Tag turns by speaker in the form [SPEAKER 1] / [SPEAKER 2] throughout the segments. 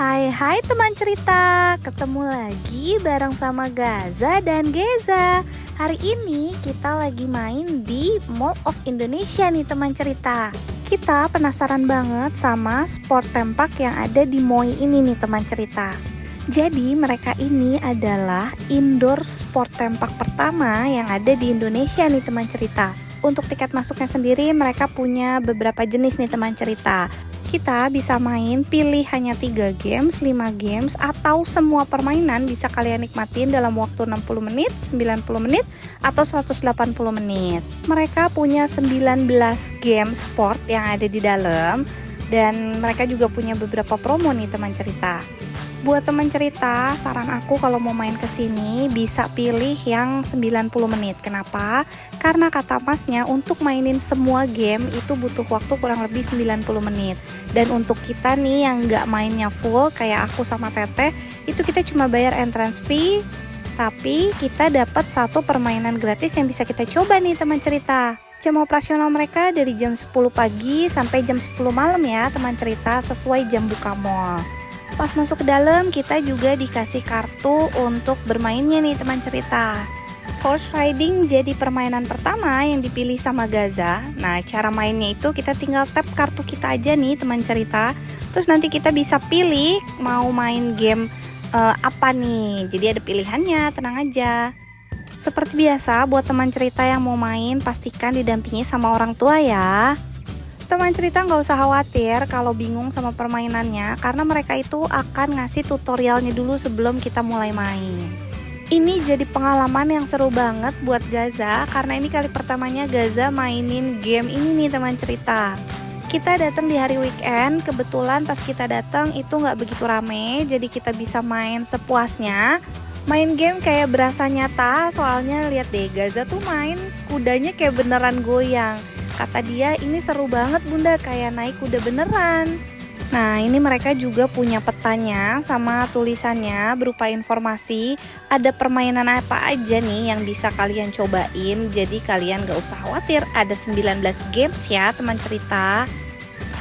[SPEAKER 1] Hai teman cerita, ketemu lagi bareng sama Gaza dan Geza. Hari ini kita lagi main di Mall of Indonesia nih teman cerita. Kita penasaran banget sama sport tempak yang ada di MOI ini nih teman cerita. Jadi mereka ini adalah indoor sport tempak pertama yang ada di Indonesia nih teman cerita. Untuk tiket masuknya sendiri mereka punya beberapa jenis nih teman cerita. Kita bisa main pilih hanya 3 games, 5 games, atau semua permainan bisa kalian nikmatin dalam waktu 60 menit, 90 menit, atau 180 menit. Mereka punya 19 game sport yang ada di dalam, dan mereka juga punya beberapa promo nih teman cerita. Buat teman cerita, saran aku kalau mau main ke sini bisa pilih yang 90 menit. Kenapa? Karena kata masnya untuk mainin semua game itu butuh waktu kurang lebih 90 menit. Dan untuk kita nih yang nggak mainnya full kayak aku sama Teteh, itu kita cuma bayar entrance fee, tapi kita dapat satu permainan gratis yang bisa kita coba nih teman cerita. Jam operasional mereka dari jam 10 pagi sampai jam 10 malam ya teman cerita, sesuai jam buka mall. Pas masuk ke dalam kita juga dikasih kartu untuk bermainnya nih teman cerita. Horse riding jadi permainan pertama yang dipilih sama Gaza. Nah cara mainnya itu kita tinggal tap kartu kita aja nih teman cerita. Terus nanti kita bisa pilih mau main game apa nih. Jadi ada pilihannya, tenang aja. Seperti biasa buat teman cerita yang mau main pastikan didampingi sama orang tua ya. Teman cerita nggak usah khawatir kalau bingung sama permainannya, karena mereka itu akan ngasih tutorialnya dulu sebelum kita mulai main. Ini jadi pengalaman yang seru banget buat Gaza, karena ini kali pertamanya Gaza mainin game ini nih teman cerita. Kita datang di hari weekend, kebetulan pas kita datang itu nggak begitu rame, jadi kita bisa main sepuasnya. Main game kayak berasa nyata, soalnya lihat deh Gaza tuh main kudanya kayak beneran goyang. Kata dia ini seru banget bunda, kayak naik kuda beneran. Nah ini mereka juga punya petanya sama tulisannya berupa informasi ada permainan apa aja nih yang bisa kalian cobain. Jadi kalian gak usah khawatir, ada 19 games ya teman cerita.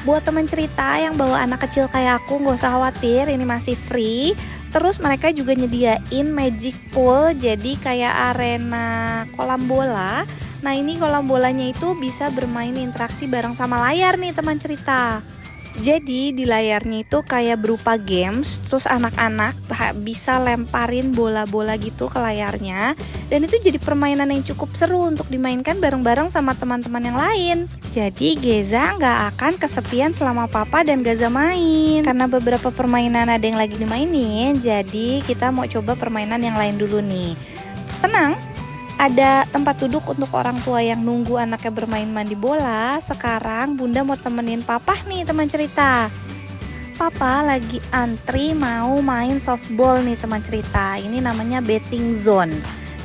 [SPEAKER 1] Buat teman cerita yang bawa anak kecil kayak aku gak usah khawatir, ini masih free. Terus mereka juga nyediain magic pool, jadi kayak arena kolam bola. Nah ini kolam bolanya itu bisa bermain interaksi bareng sama layar nih teman cerita. Jadi di layarnya itu kayak berupa games, terus anak-anak bisa lemparin bola-bola gitu ke layarnya. Dan itu jadi permainan yang cukup seru untuk dimainkan bareng-bareng sama teman-teman yang lain. Jadi Geza nggak akan kesepian selama Papa dan Gaza main. Karena beberapa permainan ada yang lagi dimainin, jadi kita mau coba permainan yang lain dulu nih. Tenang, ada tempat duduk untuk orang tua yang nunggu anaknya bermain mandi bola. Sekarang bunda mau temenin papa nih teman cerita. Papa lagi antri mau main softball nih teman cerita. Ini namanya betting zone.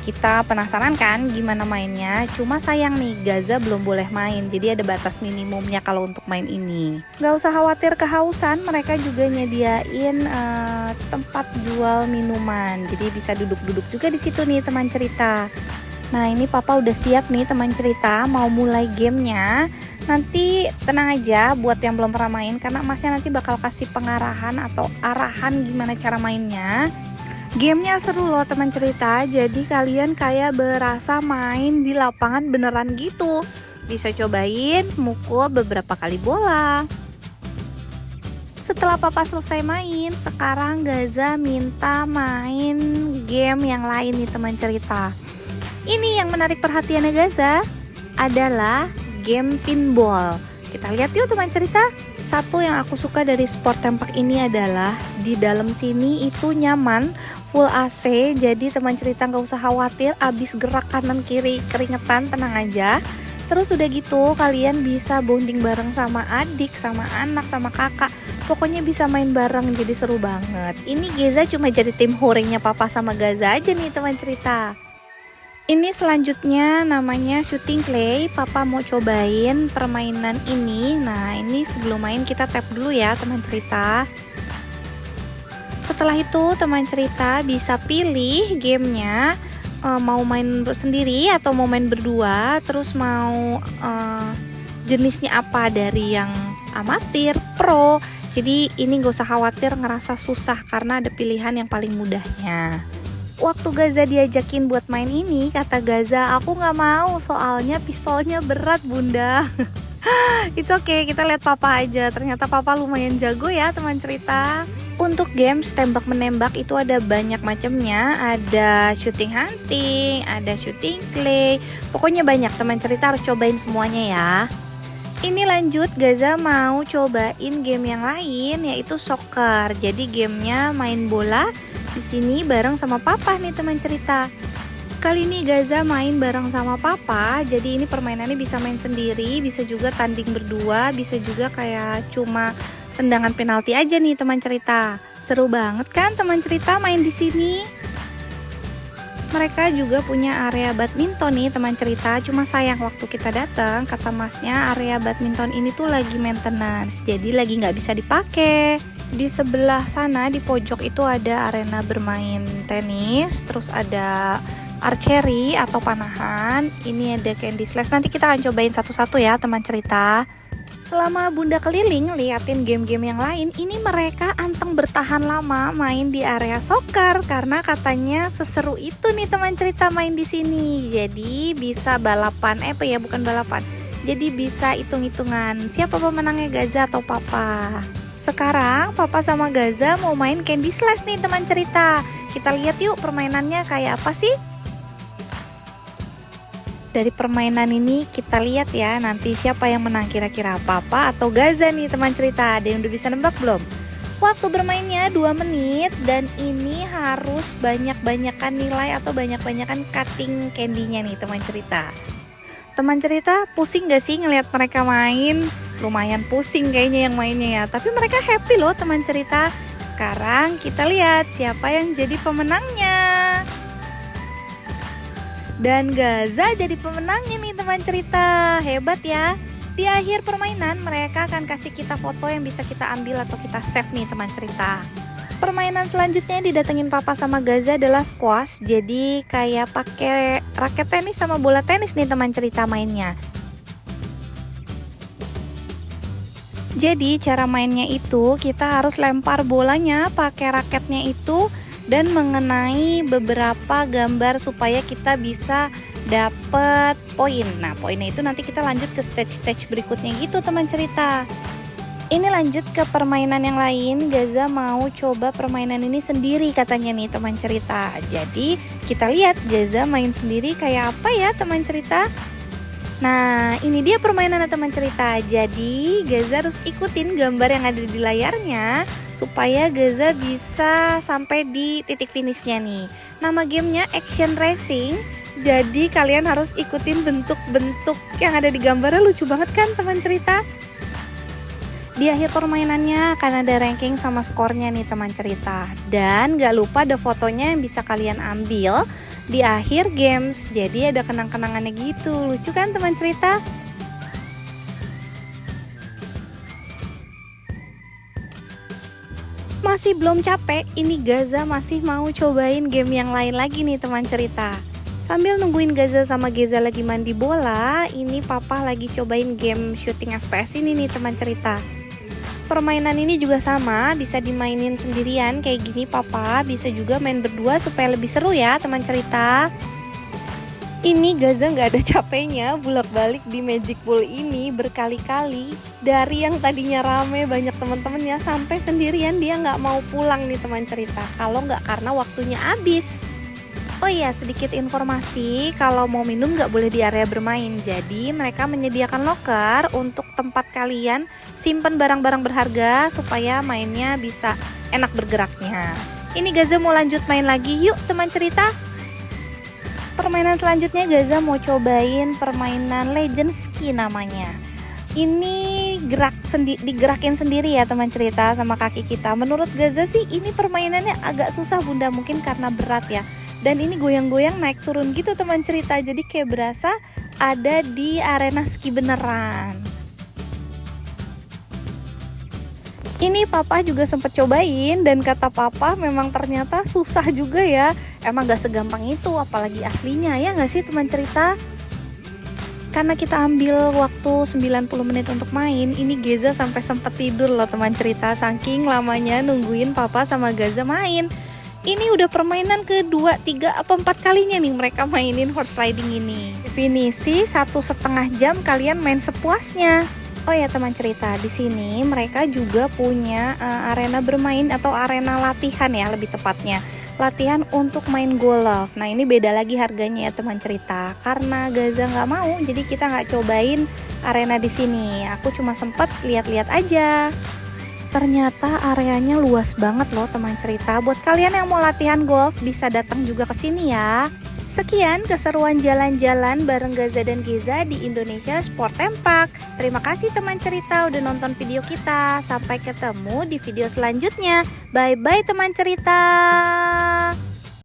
[SPEAKER 1] Kita penasaran kan gimana mainnya. Cuma sayang nih Gaza belum boleh main, jadi ada batas minimumnya kalau untuk main ini. Gak usah khawatir kehausan, mereka juga nyediain tempat jual minuman. Jadi bisa duduk-duduk juga di situ nih teman cerita. Nah ini papa udah siap nih teman cerita mau mulai gamenya. Nanti tenang aja buat yang belum pernah main, karena masnya nanti bakal kasih pengarahan atau arahan gimana cara mainnya. Gamenya seru loh teman cerita, jadi kalian kayak berasa main di lapangan beneran gitu. Bisa cobain mukul beberapa kali bola. Setelah papa selesai main, sekarang Gaza minta main game yang lain nih teman cerita. Ini yang menarik perhatiannya Gaza adalah game pinball. Kita lihat yuk teman cerita. Satu yang aku suka dari sport tempak ini adalah di dalam sini itu nyaman, full AC. Jadi teman cerita gak usah khawatir abis gerak kanan kiri keringetan, tenang aja. Terus udah gitu kalian bisa bonding bareng sama adik, sama anak, sama kakak. Pokoknya bisa main bareng, jadi seru banget. Ini Geza cuma jadi tim huringnya papa sama Gaza aja nih teman cerita. Ini selanjutnya namanya shooting clay. Papa mau cobain permainan ini. Nah ini sebelum main kita tap dulu ya teman cerita. Setelah itu teman cerita bisa pilih gamenya, mau main sendiri atau mau main berdua. Terus mau jenisnya apa, dari yang amatir, pro. Jadi ini gak usah khawatir ngerasa susah karena ada pilihan yang paling mudahnya. Waktu Gaza diajakin buat main ini, kata Gaza, aku gak mau soalnya pistolnya berat bunda. It's okay, kita lihat papa aja. Ternyata papa lumayan jago ya teman cerita. Untuk games tembak menembak itu ada banyak macamnya. Ada shooting hunting, ada shooting clay. Pokoknya banyak, teman cerita harus cobain semuanya ya. Ini lanjut, Gaza mau cobain game yang lain yaitu soccer. Jadi gamenya main bola di sini bareng sama papa nih teman cerita. Kali ini Gaza main bareng sama papa. Jadi ini permainannya bisa main sendiri, bisa juga tanding berdua, bisa juga kayak cuma tendangan penalti aja nih teman cerita. Seru banget kan teman cerita main di sini. Mereka juga punya area badminton nih teman cerita. Cuma sayang waktu kita datang kata masnya area badminton ini tuh lagi maintenance, jadi lagi nggak bisa dipakai. Di sebelah sana di pojok itu ada arena bermain tenis, terus ada archery atau panahan. Ini ada candy slash. Nanti kita akan cobain satu-satu ya teman cerita. Selama bunda keliling liatin game-game yang lain, ini mereka anteng bertahan lama main di area soccer karena katanya seseru itu nih teman cerita main di sini. Jadi bisa balapan, bukan balapan. Jadi bisa hitung-hitungan siapa pemenangnya, Gaza atau papa. Sekarang papa sama Gaza mau main candy slash nih teman cerita. Kita lihat yuk permainannya kayak apa sih. Dari permainan ini kita lihat ya nanti siapa yang menang, kira-kira papa atau Gaza nih teman cerita. Ada yang udah bisa nembak belum? Waktu bermainnya 2 menit dan ini harus banyak-banyakan nilai atau banyak-banyakan cutting candy-nya nih teman cerita. Teman cerita pusing gak sih ngelihat mereka main? Lumayan pusing kayaknya yang mainnya ya, tapi mereka happy loh teman cerita. Sekarang kita lihat siapa yang jadi pemenangnya. Dan Gaza jadi pemenangnya nih teman cerita. Hebat ya. Di akhir permainan mereka akan kasih kita foto yang bisa kita ambil atau kita save nih teman cerita. Permainan selanjutnya didatengin papa sama Gaza adalah squash. Jadi kayak pakai raket tenis sama bola tenis nih teman cerita mainnya. Jadi cara mainnya itu kita harus lempar bolanya pakai raketnya itu dan mengenai beberapa gambar supaya kita bisa dapet poin. Nah poinnya itu nanti kita lanjut ke stage-stage berikutnya gitu teman cerita. Ini lanjut ke permainan yang lain. Gaza mau coba permainan ini sendiri katanya nih teman cerita. Jadi kita lihat Gaza main sendiri kayak apa ya teman cerita. Nah ini dia permainannya teman cerita. Jadi Gaza harus ikutin gambar yang ada di layarnya supaya Gaza bisa sampai di titik finishnya nih. Nama gamenya Action Racing. Jadi kalian harus ikutin bentuk-bentuk yang ada di gambarnya. Lucu banget kan teman cerita. Di akhir permainannya akan ada ranking sama skornya nih teman cerita. Dan gak lupa ada fotonya yang bisa kalian ambil di akhir games. Jadi ada kenang-kenangannya gitu. Lucu kan teman cerita? Masih belum capek, ini Gaza masih mau cobain game yang lain lagi nih teman cerita. Sambil nungguin Gaza sama Geza lagi mandi bola, ini papa lagi cobain game shooting FPS ini nih teman cerita. Permainan ini juga sama, bisa dimainin sendirian kayak gini papa, bisa juga main berdua supaya lebih seru ya teman cerita. Ini Gaza nggak ada capeknya bolak-balik di Magic Pool ini berkali-kali. Dari yang tadinya rame banyak teman-temannya sampai sendirian dia nggak mau pulang nih teman cerita. Kalau nggak karena waktunya habis. Oh iya, sedikit informasi, kalau mau minum nggak boleh di area bermain. Jadi mereka menyediakan loker untuk tempat kalian simpen barang-barang berharga supaya mainnya bisa enak bergeraknya. Ini Gaza mau lanjut main lagi, yuk teman cerita. Permainan selanjutnya Gaza mau permainan Legend Ski namanya. Ini digerakin sendiri ya teman cerita sama kaki kita. Menurut Gaza sih ini permainannya agak susah bunda, mungkin karena berat ya. Dan ini goyang-goyang naik turun gitu teman cerita. Jadi kayak berasa ada di arena ski beneran. Ini papa juga sempat cobain dan kata papa memang ternyata susah juga ya. Emang gak segampang itu apalagi aslinya ya gak sih teman cerita. karena kita ambil waktu 90 menit untuk main, ini Geza sampai sempat tidur loh teman cerita, saking lamanya nungguin papa sama Gaza main. Ini udah permainan kedua, 3, apa 4 kalinya nih mereka mainin horse riding ini. Definisi 1,5 jam kalian main sepuasnya. Oh ya teman cerita, di sini mereka juga punya arena bermain atau arena latihan ya lebih tepatnya. Latihan untuk main golf. Nah ini beda lagi harganya ya teman cerita. Karena Gaza nggak mau, jadi kita nggak cobain arena di sini. Aku cuma sempet lihat-lihat aja. Ternyata areanya luas banget loh teman cerita. Buat kalian yang mau latihan golf bisa datang juga ke sini ya. Sekian keseruan jalan-jalan bareng Gaza dan Geza di Indonesia Sport Park. Terima kasih teman cerita udah nonton video kita. Sampai ketemu di video selanjutnya. Bye-bye teman cerita.